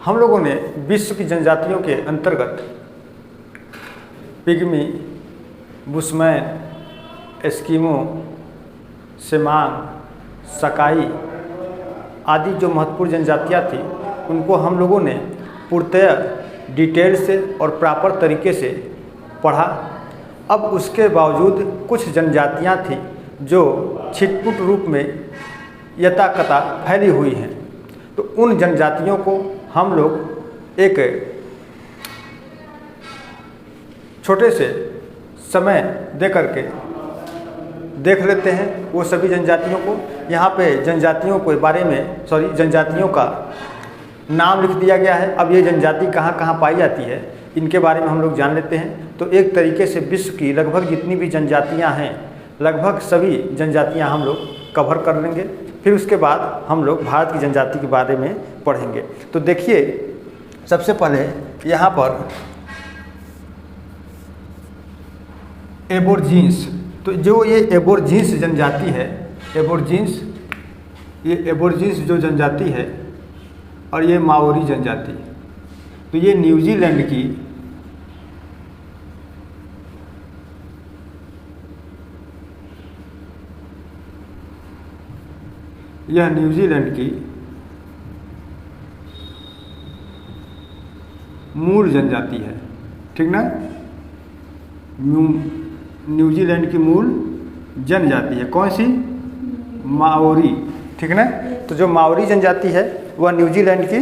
हम लोगों ने विश्व की जनजातियों के अंतर्गत पिग्मी, बुशमैन, एस्किमो, सेमांग, सकाई आदि जो महत्वपूर्ण जनजातियाँ थी उनको हम लोगों ने पूर्णतः डिटेल से और प्रॉपर तरीके से पढ़ा। अब उसके बावजूद कुछ जनजातियाँ थी जो छिटपुट रूप में यथाकथा फैली हुई हैं, तो उन जनजातियों को हम लोग एक छोटे से समय दे करके देख लेते हैं वो सभी जनजातियों को। यहाँ पे जनजातियों के बारे में जनजातियों का नाम लिख दिया गया है। अब ये जनजाति कहाँ कहाँ पाई जाती है इनके बारे में हम लोग जान लेते हैं। तो एक तरीके से विश्व की लगभग जितनी भी जनजातियाँ हैं लगभग सभी जनजातियाँ हम लोग कवर कर लेंगे। फिर उसके बाद हम लोग भारत की जनजाति के बारे में पढ़ेंगे। तो देखिए सबसे पहले यहाँ पर एबोर्जिन्स, तो जो ये एबोर्जिन्स जनजाति है, एबोर्जिन्स जो जनजाति है और ये माओरी जनजाति, तो ये न्यूजीलैंड की मूल जनजाति है, ठीक ना। न्यूजीलैंड की मूल जनजाति है कौन सी? माओरी, ठीक ना। तो जो माओरी जनजाति है वह न्यूजीलैंड की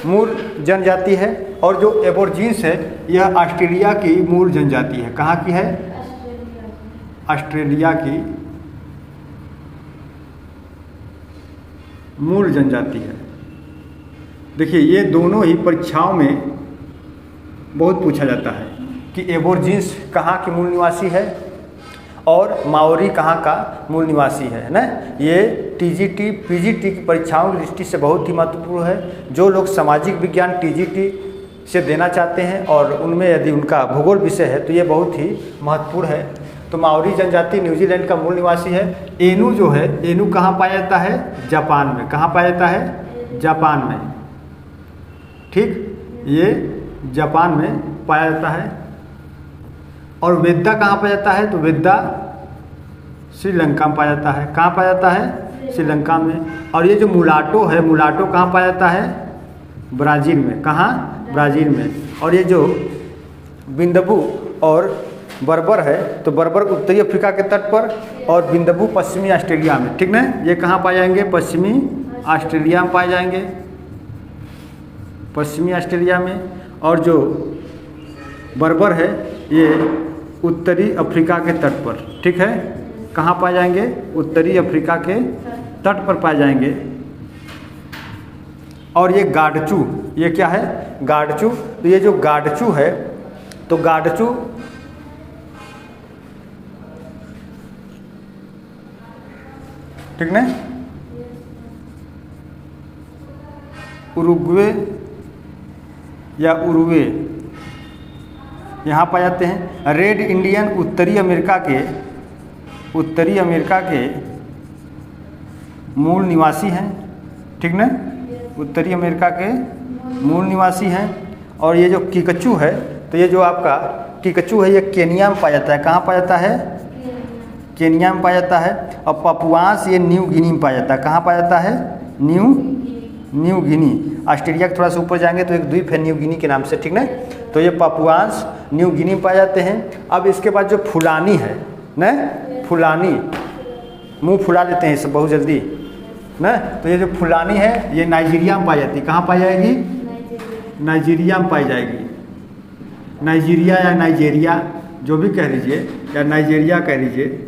मूल जनजाति है और जो एबोर्जिन्स है यह ऑस्ट्रेलिया की मूल जनजाति है। कहाँ की है? ऑस्ट्रेलिया की मूल जनजाति है। देखिए ये दोनों ही परीक्षाओं में बहुत पूछा जाता है कि एबोर्जिन्स कहाँ के मूल निवासी है और माओरी कहाँ का मूल निवासी है ना। ये टीजीटी पीजीटी की परीक्षाओं की दृष्टि से बहुत ही महत्वपूर्ण है। जो लोग सामाजिक विज्ञान टीजीटी से देना चाहते हैं और उनमें यदि उनका भूगोल विषय है तो ये बहुत ही महत्वपूर्ण है। तो माओरी जनजाति न्यूजीलैंड का मूल निवासी है। एनू जो है, एनू कहाँ पाया जाता है? जापान में। कहाँ पाया जाता है? जापान में, ठीक। ये जापान में पाया जाता है। और वेद्दा कहाँ पाया जाता है? तो वेद्दा श्रीलंका में पाया जाता है। कहाँ पाया जाता है? श्रीलंका में। और ये जो मुलाटो है, मुलाटो कहाँ पाया जाता है? ब्राज़ील में। कहाँ? ब्राज़ील में। और ये जो बिंदबू और बर्बर है तो बर्बर उत्तरी अफ्रीका के तट पर और बिंदबू पश्चिमी ऑस्ट्रेलिया में, ठीक ना। ये कहाँ पाए जाएंगे? पश्चिमी ऑस्ट्रेलिया में पाए जाएंगे, पश्चिमी ऑस्ट्रेलिया में। और जो बर्बर है ये उत्तरी अफ्रीका के तट पर, ठीक है। कहाँ पाए जाएंगे? उत्तरी अफ्रीका के तट पर पाए जाएंगे। और ये गाडचू, ये क्या है? गाडचू। तो ये जो गाडचू है तो गाडचू ठीक ना, उरुग्वे या उरुवे यहाँ पाए जाते हैं। रेड इंडियन उत्तरी अमेरिका के मूल निवासी हैं, ठीक ना। उत्तरी अमेरिका के मूल निवासी हैं। और ये जो किकचू है तो ये जो आपका किकचू है ये केनिया में पाया जाता है। कहाँ पाया जाता है? केनिया में पाया जाता है। और पपुआस ये न्यू गिनी में पाया जाता है। कहाँ पाया जाता है? New Guinea. ऑस्ट्रेलिया के थोड़ा सा ऊपर जाएंगे तो एक द्वीप है न्यू गिनी के नाम से, ठीक ना। तो ये पपुआस न्यू गिनी में पाए जाते हैं। अब इसके बाद जो फुलानी है ना, फुलानी, मुंह फुला लेते हैं सब बहुत जल्दी ना। तो ये जो फुलानी है ये नाइजीरिया में पाई जाती है। कहाँ पाई जाएगी? नाइजीरिया में पाई जाएगी। नाइजीरिया या नाइजेरिया जो भी कह लीजिए, या नाइजेरिया कह लीजिए,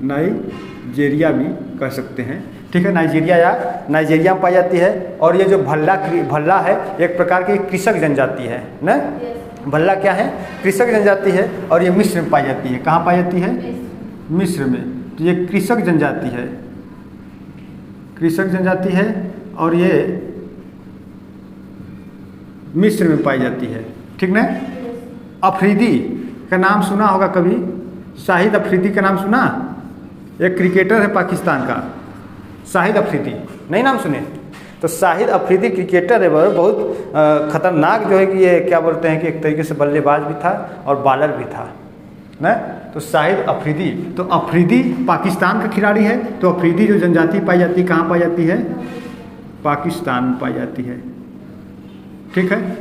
नाइजेरिया भी कह सकते हैं, ठीक है। नाइजीरिया में पाई जाती है। और ये जो भल्ला है एक प्रकार की कृषक जनजाति है ना। भल्ला क्या है? कृषक जनजाति है। और ये मिस्र में पाई जाती है। कहाँ पाई जाती है? मिस्र में। तो ये कृषक जनजाति है और ये मिस्र में पाई जाती है, ठीक ना। अफरीदी का नाम सुना होगा कभी? शाहिद अफरीदी का नाम सुना? एक क्रिकेटर है पाकिस्तान का, शाहिद अफरीदी, नहीं नाम सुने? तो शाहिद अफरीदी क्रिकेटर है, वह बहुत खतरनाक जो है कि ये क्या बोलते हैं कि एक तरीके से बल्लेबाज भी था और बॉलर भी था ना। तो शाहिद अफरीदी, तो अफरीदी पाकिस्तान का खिलाड़ी है। तो अफरीदी जो जनजाति पाई जाती है कहाँ पाई जाती है? पाकिस्तान में पाई जाती है, ठीक है।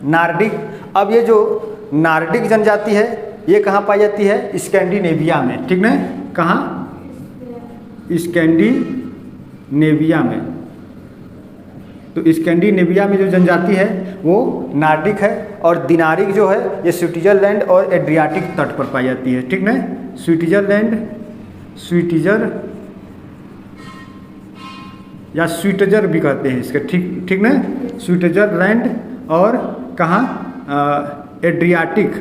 नार्डिक, अब ये जो नार्डिक जनजाति है ये कहाँ पाई जाती है? स्कैंडिनेविया में, ठीक ना। कहाँ? स्कैंडिनेविया में। तो स्कैंडिनेविया में जो जनजाति है वो नार्डिक है। और दिनारिक जो है ये स्विट्जरलैंड और एड्रियाटिक तट पर पाई जाती है, ठीक ना। स्विट्जर या स्विट्जर भी कहते हैं इसके, ठीक ना। स्विट्जरलैंड और कहाँ? एड्रियाटिक।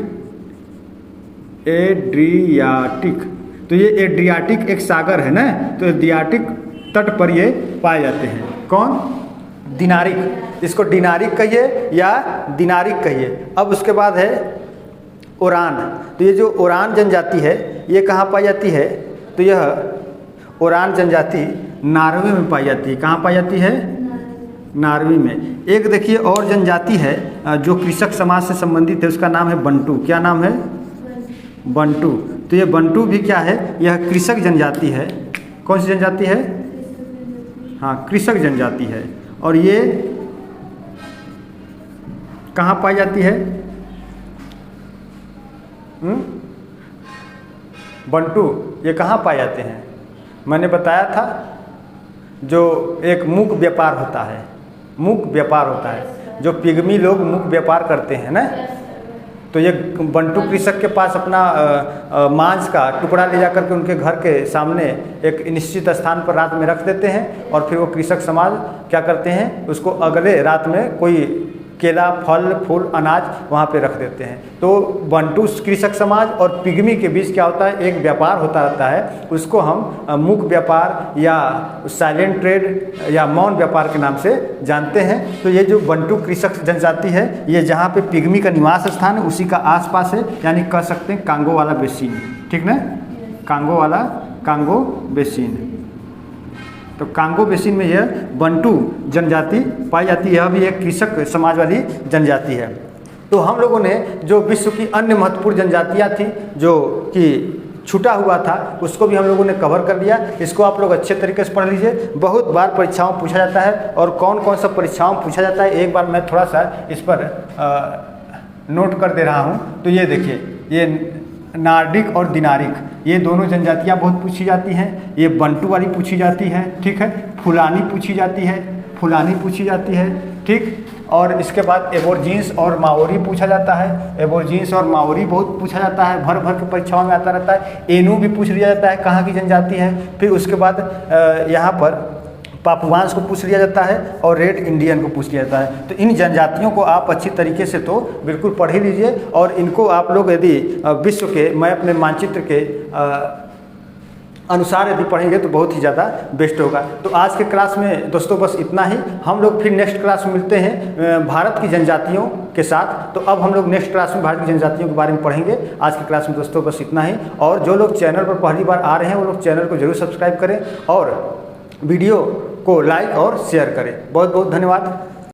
तो ये एड्रियाटिक एक सागर है ना, तो एड्रियाटिक तट पर ये पाए जाते हैं। कौन? दिनारिक, इसको डिनारिक कहिए या दिनारिक कहिए। अब उसके बाद है ओरान। तो ये जो ओरान जनजाति है ये कहाँ पाई जाती है? तो यह ओरान जनजाति नॉर्वे में पाई जाती है। कहाँ पाई जाती है? नॉर्वे में। एक देखिए और जनजाति है जो कृषक समाज से संबंधित है, उसका नाम है बंटू। क्या नाम है? बंटू। तो ये बंटू भी क्या है? यह कृषक जनजाति है। कौन सी जनजाति है? हाँ, कृषक जनजाति है। और ये कहाँ पाई जाती है? बंटू ये कहाँ पाए जाते हैं? मैंने बताया था जो एक मूक व्यापार होता है, मूक व्यापार होता है, जो पिग्मी लोग मूक व्यापार करते हैं ना। तो ये बंटू कृषक के पास अपना मांस का टुकड़ा ले जाकर के उनके घर के सामने एक निश्चित स्थान पर रात में रख देते हैं और फिर वो कृषक समाज क्या करते हैं, उसको अगले रात में कोई केला, फल, फूल, अनाज वहाँ पे रख देते हैं। तो बंटू कृषक समाज और पिग्मी के बीच क्या होता है? एक व्यापार होता रहता है, उसको हम मूक व्यापार या साइलेंट ट्रेड या मौन व्यापार के नाम से जानते हैं। तो ये जो बंटू कृषक जनजाति है ये जहाँ पे पिग्मी का निवास स्थान है उसी का आसपास है, यानी कह सकते हैं कांगो वाला बेसिन, ठीक ना। Congo basin. तो कांगो बेसिन में यह बंटू जनजाति पाई जाती है। यह भी एक कृषक समाज वाली जनजाति है। तो हम लोगों ने जो विश्व की अन्य महत्वपूर्ण जनजातियाँ थी जो कि छूटा हुआ था उसको भी हम लोगों ने कवर कर लिया। इसको आप लोग अच्छे तरीके से पढ़ लीजिए। बहुत बार परीक्षाओं में पूछा जाता है और कौन कौन सा परीक्षाओं में पूछा जाता है एक बार मैं थोड़ा सा इस पर नोट कर दे रहा हूँ। तो ये देखिए, ये नार्डिक और दिनारिक ये दोनों जनजातियाँ बहुत पूछी जाती हैं। ये बंटू वाली पूछी जाती है, ठीक है। फुलानी पूछी जाती है, ठीक। और इसके बाद एबोर्जिन्स और माओरी पूछा जाता है। एबोर्जिन्स और माओरी बहुत पूछा जाता है, भर भर के परीक्षाओं में आता रहता है। एनू भी पूछ लिया जाता है कहाँ की जनजाति है। फिर उसके बाद यहाँ पर पापुआंस को पूछ लिया जाता है और रेड इंडियन को पूछ लिया जाता है। तो इन जनजातियों को आप अच्छी तरीके से तो बिल्कुल पढ़ ही लीजिए और इनको आप लोग यदि विश्व के मैं अपने मानचित्र के अनुसार यदि पढ़ेंगे तो बहुत ही ज़्यादा बेस्ट होगा। तो आज के क्लास में दोस्तों बस इतना ही। हम लोग फिर नेक्स्ट क्लास में मिलते हैं भारत की जनजातियों के साथ। तो अब हम लोग नेक्स्ट क्लास में भारत की जनजातियों के बारे में पढ़ेंगे। आज की क्लास में दोस्तों बस इतना ही। और जो लोग चैनल पर पहली बार आ रहे हैं वो लोग चैनल को जरूर सब्सक्राइब करें और वीडियो को लाइक और शेयर करें। बहुत बहुत धन्यवाद।